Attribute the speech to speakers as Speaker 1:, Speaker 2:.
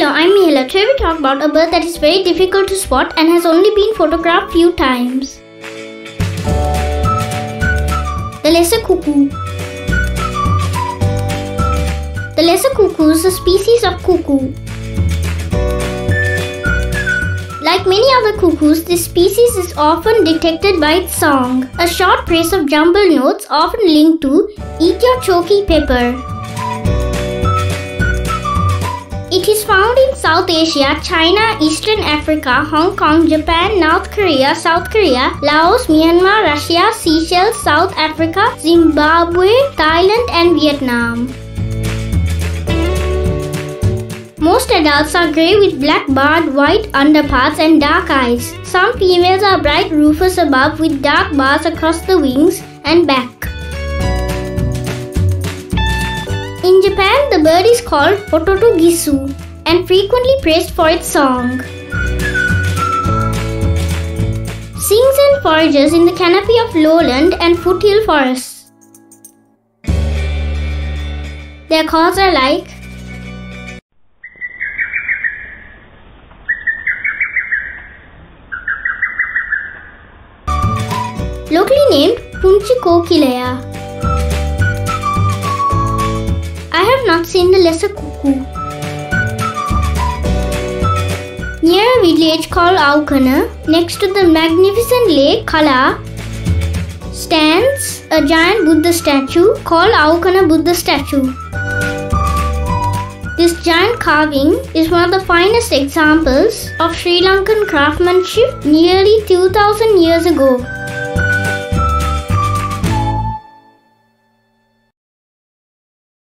Speaker 1: Hello, I'm Mihela. Today we talk about a bird that is very difficult to spot and has only been photographed few times. The lesser cuckoo. The lesser cuckoo is a species of cuckoo. Like many other cuckoos, this species is often detected by its song, a short phrase of jumbled notes often linked to eat-your-choky-pepper. It is found in South Asia, China, Eastern Africa, Hong Kong, Japan, North Korea, South Korea, Laos, Myanmar, Russia, Seychelles, South Africa, Zimbabwe, Thailand and Vietnam. Most adults are grey with black barred white underparts and dark eyes. Some females are bright rufous above with dark bars across the wings and back. In Japan, the bird is called hototo gisu and frequently praised for its song. Sings and forages in the canopy of lowland and foothill forests. Their calls are like locally named Punchi Kokilaya. I have not seen the lesser cuckoo. Near a village called Aukana, next to the magnificent lake Kala, stands a giant Buddha statue called Aukana Buddha statue. This giant carving is one of the finest examples of Sri Lankan craftsmanship nearly 2000 years ago.